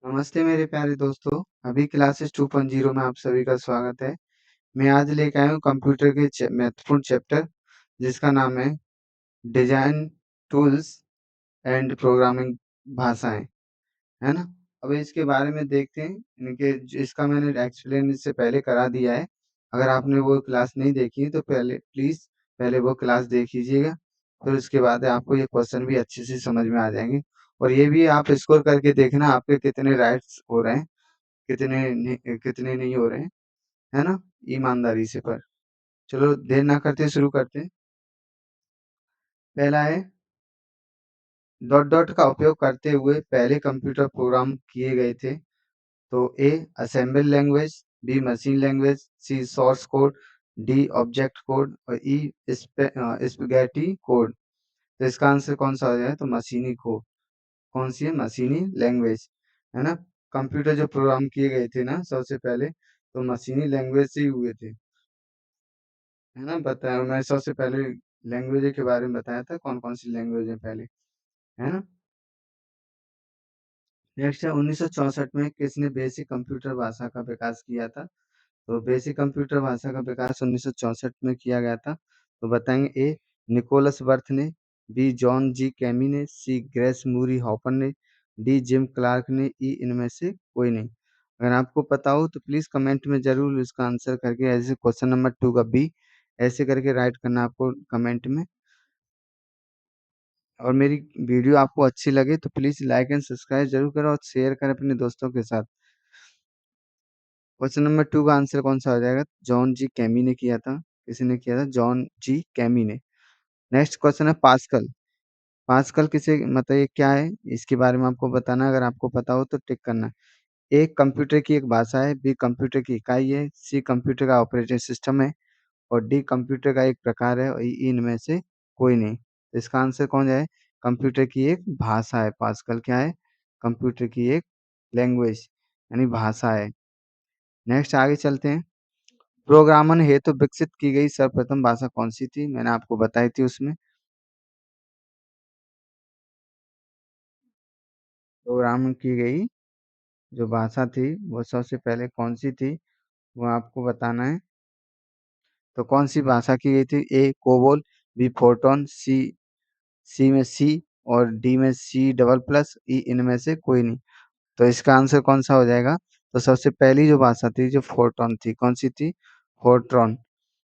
नमस्ते मेरे प्यारे दोस्तों। अभी क्लासेस 2.0 में आप सभी का स्वागत है। मैं आज लेके आया हूँ कंप्यूटर के महत्वपूर्ण चैप्टर जिसका नाम है डिजाइन टूल्स एंड प्रोग्रामिंग भाषाएं, है ना। अब इसके बारे में देखते हैं। इसका मैंने एक्सप्लेन इससे पहले करा दिया है। अगर आपने वो क्लास नहीं देखी है तो पहले प्लीज पहले वो क्लास देख लीजिएगा। फिर उसके बाद आपको ये क्वेश्चन भी अच्छे से समझ में आ जाएंगे। और ये भी आप स्कोर करके देखना आपके कितने राइट्स हो रहे हैं, कितने नहीं हो रहे हैं, है ना, ईमानदारी से। पर चलो देर ना करते शुरू करते हैं। पहला है डॉट डॉट का उपयोग करते हुए पहले कंप्यूटर प्रोग्राम किए गए थे। तो A assemble language, B machine language, C source code, D object code और ई स्पेगेटी कोड। तो इसका आंसर कौन सा हो जाए? तो मशीनी कोड। कौन सी है? मशीनी लैंग्वेज, है ना। कंप्यूटर जो प्रोग्राम किए गए थे ना सबसे पहले, तो मशीनी लैंग्वेज से ही हुए थे, है ना। बताया मैं सबसे पहले लैंग्वेज के बारे में बताया था, कौन कौन सी लैंग्वेज है पहले, है ना। नेक्स्ट है 1964 में किसने बेसिक कंप्यूटर भाषा का विकास किया था? तो बेसिक कंप्यूटर भाषा का विकास 1964 में किया गया था। तो बताएंगे ए निकोलस बर्थ ने, बी जॉन जी कैमी ने, सी ग्रेस मूरी हॉपर ने, डी जिम क्लार्क ने, ई इनमें से कोई नहीं। अगर आपको पता हो तो प्लीज कमेंट में जरूर इसका आंसर करके ऐसे क्वेश्चन नंबर 2 का बी ऐसे करके राइट करना आपको कमेंट में। और मेरी वीडियो आपको अच्छी लगे तो प्लीज लाइक एंड सब्सक्राइब जरूर करो और शेयर करें अपने दोस्तों के साथ। क्वेश्चन नंबर 2 का आंसर कौन सा हो जाएगा? जॉन जी कैमी ने किया था। किसी ने किया था? जॉन जी कैमी ने। नेक्स्ट क्वेश्चन है पास्कल। पास्कल किसे मतलब ये क्या है इसके बारे में आपको बताना है। अगर आपको पता हो तो टिक करना है। ए कंप्यूटर की एक भाषा है, बी कंप्यूटर की इकाई है, सी कंप्यूटर का ऑपरेटिंग सिस्टम है और डी कंप्यूटर का एक प्रकार है और ई इनमें से कोई नहीं। तो इसका आंसर कौन जाए? कंप्यूटर की एक भाषा है। पास्कल क्या है? कंप्यूटर की एक लैंग्वेज यानी भाषा है। नेक्स्ट आगे चलते हैं। प्रोग्रामन हेतु विकसित की गई सर्वप्रथम भाषा कौन सी थी? मैंने आपको बताई थी उसमें। प्रोग्राम की गई जो भाषा थी वो सबसे पहले कौन सी थी वो आपको बताना है। तो कौन सी भाषा की गई थी? ए कोबोल, बी फोर्टॉन, सी सी में सी और डी में सी डबल प्लस, ई इनमें से कोई नहीं। तो इसका आंसर कौन सा हो जाएगा? तो सबसे पहली जो भाषा थी जो फोर्ट्रॉन थी, कौन सी थी? फोर्ट्रॉन।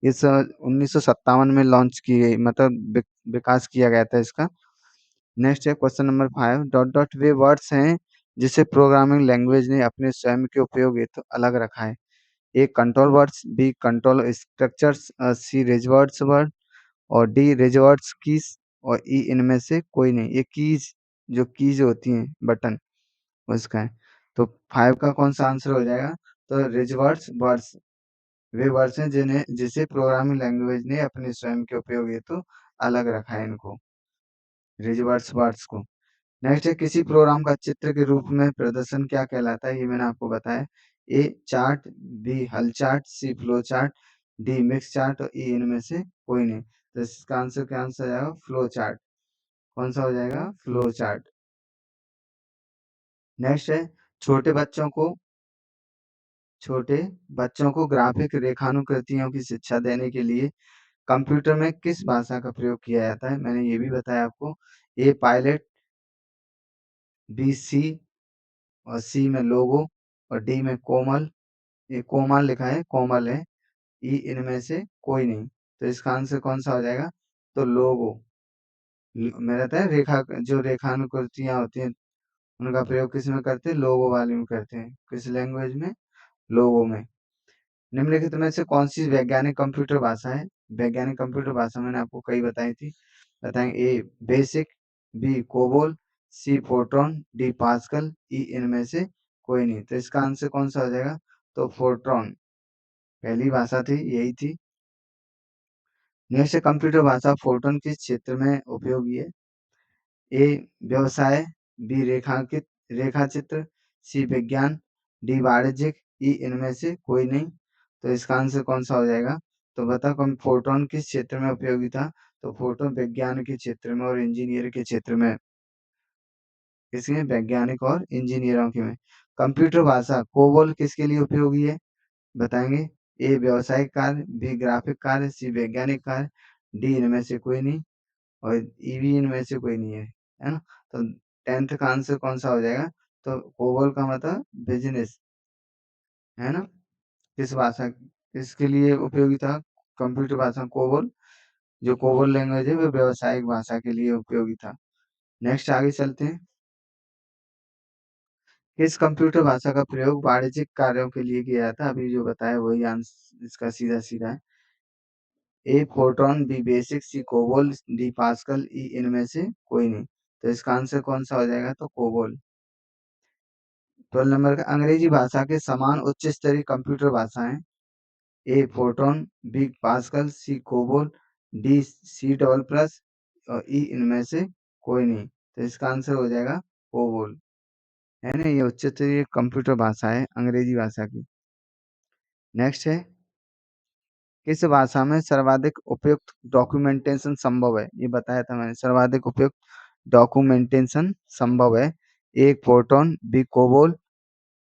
इस 1957 में लॉन्च की गई, मतलब विकास किया गया था इसका। नेक्स्ट है क्वेश्चन नंबर 5। डॉट डॉट वे वर्ड्स हैं जिसे प्रोग्रामिंग लैंग्वेज ने अपने स्वयं के उपयोग हेतु अलग रखा है। A control words, B control structures, C reserved word और डी रिजवर्ड्स कीज और ई इनमें से कोई नहीं। ये कीज होती हैं बटन, उसका है। तो 5 का कौन सा आंसर हो जाएगा? तो रिजवर्ड्स वर्ड्स वे वर्ड्स हैं जिन्हें जिसे प्रोग्रामिंग लैंग्वेज ने अपने स्वयं के उपयोग हेतु अलग रखा है इनको, रिजवर्ड्स वर्ड्स को। नेक्स्ट है किसी प्रोग्राम का चित्र के रूप में प्रदर्शन क्या कहलाता है? ये मैंने आपको बताया। ए चार्ट, बी हल chart, C flow chart, D mix chart और ई इनमें से कोई नहीं। तो इसका आंसर क्या आंसर जाएगा? Flow chart. कौन सा हो जाएगा? Flow chart. नेक्स्ट है छोटे बच्चों को छोटे बच्चों को ग्राफिक रेखानुकृतियों की शिक्षा देने के लिए कंप्यूटर में किस भाषा का प्रयोग किया जाता है? मैंने ये भी बताया आपको। ए पायलट, बी सी और सी में लोगो और डी में कोमल। ये कोमल लिखा है, कोमल है। ई इनमें से कोई नहीं। तो इसका आंसर कौन सा हो जाएगा? तो लोगो। मेरा था रेखा, जो रेखानुकृतियां होती हैं उनका प्रयोग किस में करते हैं? लोगो वाले में करते हैं। किस लैंग्वेज में? लोगो में। निम्नलिखित में से कौन सी वैज्ञानिक कंप्यूटर भाषा है? वैज्ञानिक कंप्यूटर भाषा मैंने आपको कई बताई थी। बताएंगे। ए बेसिक, बी कोबोल, सी फोर्ट्रॉन, डी पास्कल, ई इनमें से कोई नहीं। तो इसका आंसर कौन सा हो जाएगा? तो फोर्ट्रॉन पहली भाषा थी, यही थी। नेक्स्ट कंप्यूटर भाषा फोर्ट्रॉन किस क्षेत्र में उपयोगी है? ए व्यवसाय, बी रेखांकित रेखा चित्र, सी विज्ञान, डी वाणिज्यिक, ई इनमें से कोई नहीं। तो इसका आंसर कौन सा हो जाएगा? तो बताओ कम फोटोन किस क्षेत्र में उपयोगी था? तो फोटोन विज्ञान के क्षेत्र में और इंजीनियर के क्षेत्र में। किसके में? वैज्ञानिक और इंजीनियरों के में। कंप्यूटर भाषा कोबोल किसके लिए उपयोगी है? बताएंगे। ए व्यावसायिक कार्य, बी ग्राफिक कार्य, सी वैज्ञानिक कार्य, डी इनमें से कोई नहीं, और ई भी इनमें से कोई नहीं है ना? तो 10th का आंसर कौन सा हो जाएगा? तो कोबोल का मतलब बिजनेस, है ना? किस भाषा किसके लिए उपयोगी था कंप्यूटर भाषा कोबोल? जो कोबोल लैंग्वेज है वो व्यावसायिक भाषा के लिए उपयोगी था। नेक्स्ट आगे चलते हैं। किस कंप्यूटर भाषा का प्रयोग वाणिज्यिक कार्यों के लिए किया जाता है? अभी जो बताया वही आंसर इसका सीधा सीधा है। ए Fortran, B BASIC, C COBOL, D pascal, ई इनमें से कोई नहीं। तो इसका आंसर कौन सा हो जाएगा? तो कोबोल। 12 नंबर का अंग्रेजी भाषा के समान उच्च स्तरीय कंप्यूटर भाषाएं। A Fortran, B Pascal, C COBOL, D C double plus और ई इनमें से कोई नहीं। तो इसका आंसर हो जाएगा कोबोल, है ना? ये उच्च स्तरीय कंप्यूटर भाषा है अंग्रेजी भाषा की। नेक्स्ट है, किस भाषा में सर्वाधिक उपयुक्त डॉक्यूमेंटेशन संभव है? ये बताया था मैंने, सर्वाधिक उपयुक्त डॉक्यूमेंटेशन संभव है। ए फोर्ट्रॉन, बी कोबोल,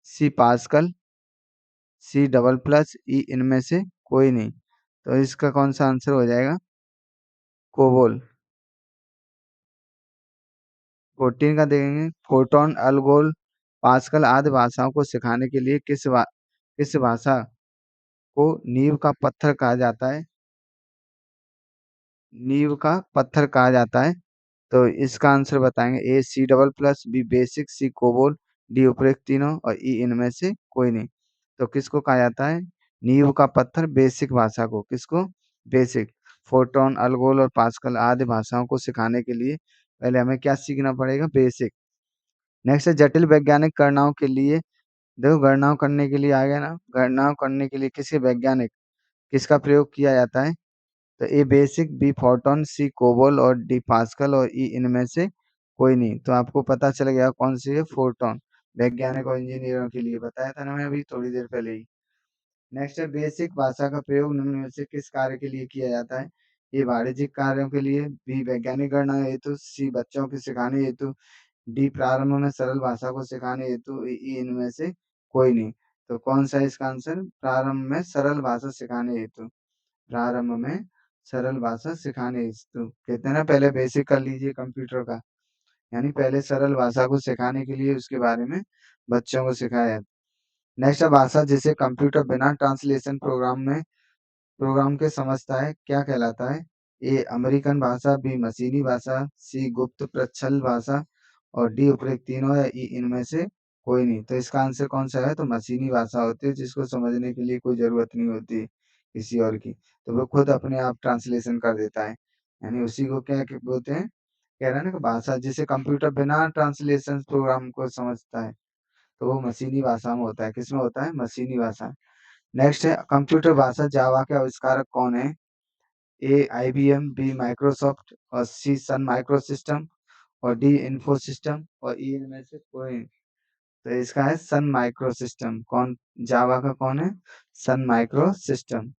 सी पास्कल, सी डबल प्लस, ई इनमें से कोई नहीं। तो इसका कौन सा आंसर हो जाएगा? कोबोल। 14 का देखेंगे। फोर्ट्रॉन, अलगोल, पास्कल आदि भाषाओं को सिखाने के लिए किस भाषा को नींव का पत्थर कहा जाता है? नींव का पत्थर कहा जाता है। तो इसका आंसर बताएंगे। A C double plus, B BASIC, C COBOL, D उपरोक्त तीनों और ई इनमें से कोई नहीं। तो किसको कहा जाता है नींव का पत्थर? बेसिक भाषा को। किसको? बेसिक। फोर्ट्रॉन, अलगोल और पास्कल आदि भाषाओं को सिखाने के लिए पहले हमें क्या सीखना पड़ेगा? बेसिक। नेक्स्ट है, जटिल वैज्ञानिक गणनाओं के लिए, देखो गणनाओं करने के लिए आ गया ना, गणनाओं करने के लिए किसी वैज्ञानिक किसका प्रयोग किया जाता है? तो ए बेसिक, बी फोर्टॉन, सी कोबोल और डी पास्कल और ई इनमें से कोई नहीं। तो आपको पता चल गया कौन सी है? फोर्टॉन। वैज्ञानिक और इंजीनियरों के लिए बताया था ना मैं अभी थोड़ी देर पहले ही। नेक्स्ट है, बेसिक भाषा का प्रयोग निम्न में से किस कार्य के लिए किया जाता है? ए वाणिज्यिक कार्यों के लिए, बी वैज्ञानिक गणना हेतु, सी बच्चों के सिखाने हेतु, डी प्रारंभ में सरल भाषा को सिखाने हेतु, ई इनमें से कोई नहीं। तो कौन सा है इसका आंसर? प्रारंभ में सरल भाषा सिखाने हेतु। प्रारंभ में सरल भाषा सिखाने हेतु। कहते हैं ना पहले बेसिक कर लीजिए कंप्यूटर का, यानी पहले सरल भाषा को सिखाने के लिए उसके बारे में बच्चों को सिखाया। नेक्स्ट भाषा जिसे कंप्यूटर बिना ट्रांसलेशन प्रोग्राम के समझता है क्या कहलाता है? ए अमेरिकन भाषा, बी मशीनी भाषा, सी गुप्त प्रच्छल भाषा और डी उपरोक्त तीनों या ई इनमें से कोई नहीं। तो इसका आंसर कौन सा है? तो मशीनी भाषा होती है जिसको समझने के लिए कोई जरूरत नहीं होती किसी और की, तो वो खुद अपने आप ट्रांसलेशन कर देता है। यानी उसी को बोलते हैं, कह रहा है ना कि भाषा जिसे कंप्यूटर बिना ट्रांसलेशन प्रोग्राम को समझता है, तो वो मशीनी भाषा में होता है। किसमें होता है? मशीनी भाषा। नेक्स्ट है, कंप्यूटर भाषा जावा के आविष्कारक कौन है? ए आईबीएम, बी माइक्रोसॉफ्ट और सी सन माइक्रो सिस्टम और डी इन्फो सिस्टम और ई इनमें से कोई नहीं। तो इसका है सन माइक्रो सिस्टम। कौन? जावा का कौन है? Sun micro system.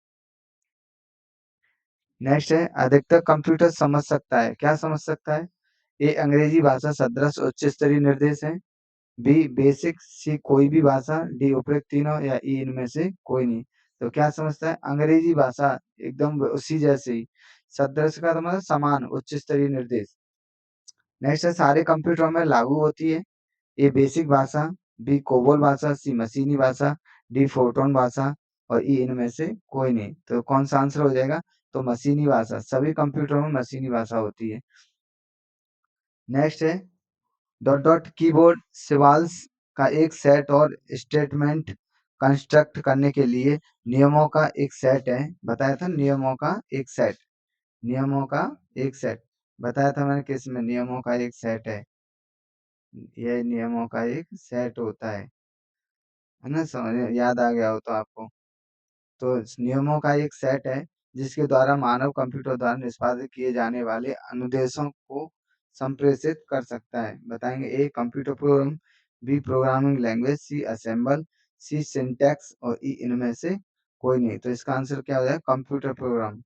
नेक्स्ट है, अधिकतर कंप्यूटर समझ सकता है, क्या समझ सकता है? ए अंग्रेजी भाषा सदृश उच्च स्तरीय निर्देश है, बी बेसिक, सी कोई भी भाषा, डी उपरोक्त तीनों या ई इनमें से कोई नहीं। तो क्या समझता है? अंग्रेजी भाषा एकदम उसी जैसे ही। सदृश का तो मतलब समान उच्च स्तरीय निर्देश। नेक्स्ट है, सारे कंप्यूटरों में लागू होती है। ए बेसिक भाषा, बी कोबोल भाषा, सी मशीनी भाषा, डी फोर्ट्रॉन भाषा और ई इनमें से कोई नहीं। तो कौन सा आंसर हो जाएगा? तो मशीनी भाषा। सभी कंप्यूटरों में मशीनी भाषा होती है। नेक्स्ट है, डॉट डॉट कीबोर्ड सिंबल्स का एक सेट और स्टेटमेंट कंस्ट्रक्ट करने के लिए नियमों का एक सेट है। बताया था नियमों का एक सेट। नियमों का एक सेट बताया था मैंने किस में? नियमों का एक सेट है। ये नियमों का एक सेट होता है ना? समझ याद आ गया हो तो आपको। तो इस नियमों का एक सेट है जिसके द्वारा मानव कंप्यूटर द्वारा निष्पादित किए जाने वाले अनुदेशों को संप्रेषित कर सकता है। बताएंगे। A computer program, B programming language, C assemble, C syntax और ई इनमें से कोई नहीं। तो इसका आंसर क्या हो जाएगा? Computer program.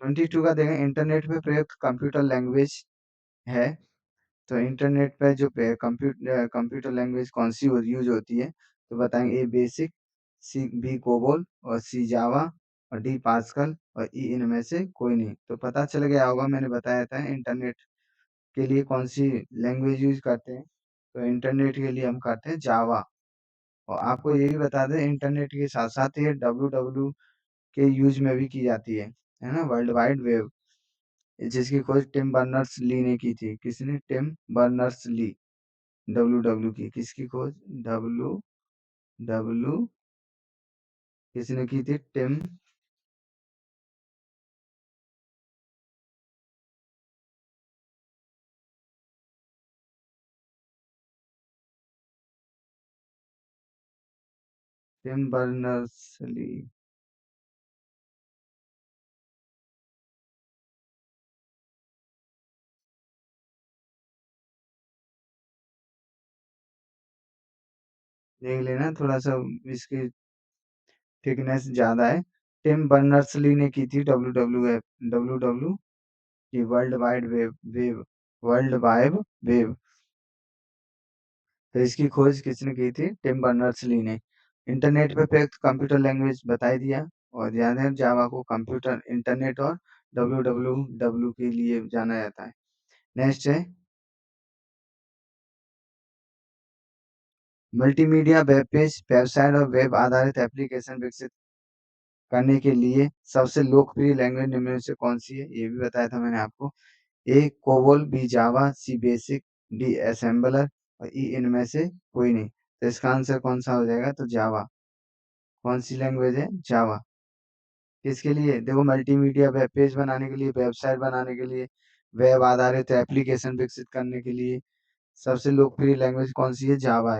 22 का देखें, इंटरनेट पे प्रयुक्त कंप्यूटर लैंग्वेज है। तो इंटरनेट पे जो कंप्यूटर लैंग्वेज कौन सी यूज होती है, तो बताएंगे ए बेसिक, सी बी कोबोल और सी जावा और डी पास्कल और ई इनमें से कोई नहीं। तो पता चल गया होगा, मैंने बताया था इंटरनेट के लिए कौन सी लैंग्वेज यूज करते हैं। तो इंटरनेट के लिए हम करते हैं जावा। और आपको ये भी बता दें, इंटरनेट के साथ साथ ये डब्ल्यू डब्ल्यू के यूज में भी की जाती है ना, वर्ल्ड वाइड वेब, जिसकी खोज टिम बर्नर्स ली ने की थी। किसने? Tim Berners Lee. W W की किसकी खोज? डब्ल्यू डब्ल्यू किसने की थी? Tim Berners Lee. देख लेना, थोड़ा सा इसकी थिकनेस ज्यादा है। टिम बर्नर्स ली ने की थी डब्ल्यू डब्ल्यू की world wide web, world wide web. तो इसकी खोज किसने की थी? टिम बर्नर्स-ली ने। इंटरनेट पे प्रयुक्त कंप्यूटर लैंग्वेज बता ही दिया। और ध्यान है, जावा को कंप्यूटर इंटरनेट और डब्ल्यू के लिए जाना जाता है। नेक्स्ट है मल्टीमीडिया वेब पेज, वेबसाइट और वेब आधारित एप्लीकेशन विकसित करने के लिए सबसे लोकप्रिय लैंग्वेज निम्न में से कौन सी है? ये भी बताया था मैंने आपको। ए कोबोल, बी जावा, सी बेसिक, डी असेंबलर और ई इनमें से कोई नहीं। तो इसका आंसर कौन सा हो जाएगा? तो जावा। कौन सी लैंग्वेज है? जावा। किसके लिए? देखो, मल्टीमीडिया वेब पेज बनाने के लिए, वेबसाइट बनाने के लिए, वेब आधारित एप्लीकेशन विकसित करने के लिए सबसे लोकप्रिय लैंग्वेज कौन सी है? जावा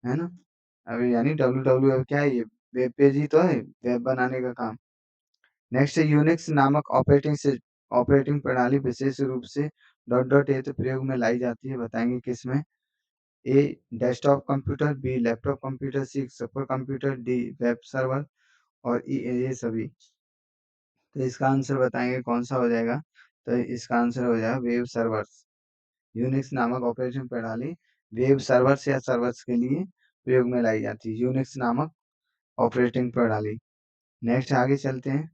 है ना। अभी यानी डब्ल्यू डब्ल्यू क्या है? ये वेब पेज ही तो है, वेब बनाने का काम। नेक्स्ट है यूनिक्स नामक ऑपरेटिंग प्रणाली विशेष रूप से डॉट डॉट ए तो प्रयोग में लाई जाती है। बताएंगे किसमें? A desktop computer, B laptop computer, C super computer, D web server और ई ये सभी। तो इसका आंसर बताएंगे कौन सा हो जाएगा? तो इसका आंसर हो जाएगा वेब सर्वर्स। यूनिक्स नामक ऑपरेटिंग प्रणाली वेब सर्वर्स या सर्वर्स के लिए प्रयोग में लाई जाती है, यूनिक्स नामक ऑपरेटिंग प्रणाली। नेक्स्ट आगे चलते हैं।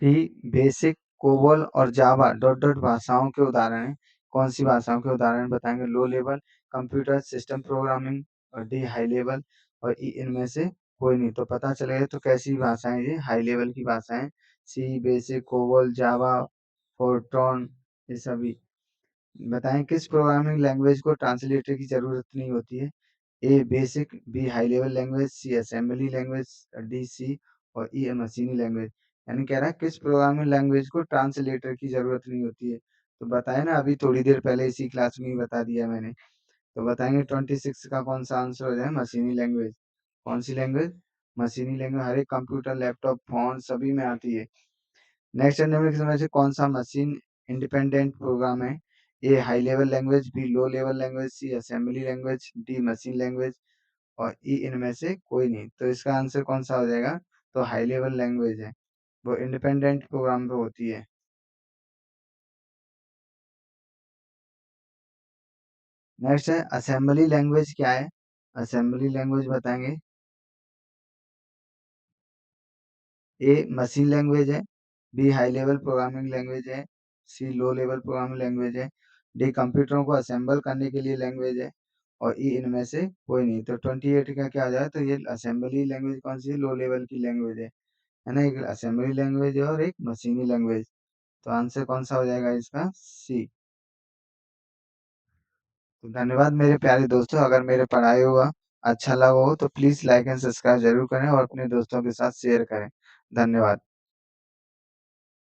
सी बेसिक, कोबोल और जावा डॉट डॉट भाषाओं के उदाहरण हैं। कौन सी भाषाओं के उदाहरण बताएंगे? Low level computer system programming और डी हाई लेवल और ई इनमें से कोई नहीं। तो पता चलेगा तो कैसी भाषाएं? ये हाई लेवल की भाषाएं। सी बेसिक, कोबोल, जावा, फोर्ट्रॉन, ये सभी। बताएं किस प्रोग्रामिंग लैंग्वेज को ट्रांसलेटर की जरूरत नहीं होती है? A BASIC, B high level language, C assembly language, D C और ई मशीनी लैंग्वेज। यानी कह रहा है किस प्रोग्रामिंग लैंग्वेज को ट्रांसलेटर की जरूरत नहीं होती है। तो बताया ना, अभी थोड़ी देर पहले इसी क्लास में ही बता दिया मैंने। तो बताएंगे 26 का कौन सा आंसर हो जाए? मशीनी लैंग्वेज। कौन सी लैंग्वेज? मशीनी लैंग्वेज। हर एक कंप्यूटर, लैपटॉप, फोन सभी में आती है। नेक्स्ट निम्नलिखित में से कौन सा मशीन इंडिपेंडेंट प्रोग्राम है? A high level language, B low level language, C assembly language, D machine language और ई इनमें से कोई नहीं। तो इसका आंसर कौन सा हो जाएगा? तो हाई लेवल लैंग्वेज है, वो इंडिपेंडेंट प्रोग्राम पे होती है। नेक्स्ट है असेंबली लैंग्वेज क्या है? असेंबली लैंग्वेज बताएंगे। ए मशीन लैंग्वेज है, B high level programming language है, C low level programming language है, डी कंप्यूटरों को असेंबल करने के लिए लैंग्वेज है और ई इनमें से कोई नहीं। तो 28 का क्या आ जाए? तो ये असेंबली लैंग्वेज कौन सी है? लो लेवल की लैंग्वेज है ना। एक असेंबली लैंग्वेज है और एक मशीनी लैंग्वेज। तो आंसर कौन सा हो जाएगा इसका? सी। तो धन्यवाद मेरे प्यारे दोस्तों, अगर मेरे पढ़ाई हुआ अच्छा लगा हो तो प्लीज लाइक एंड सब्सक्राइब जरूर करें और अपने दोस्तों के साथ शेयर करें। धन्यवाद।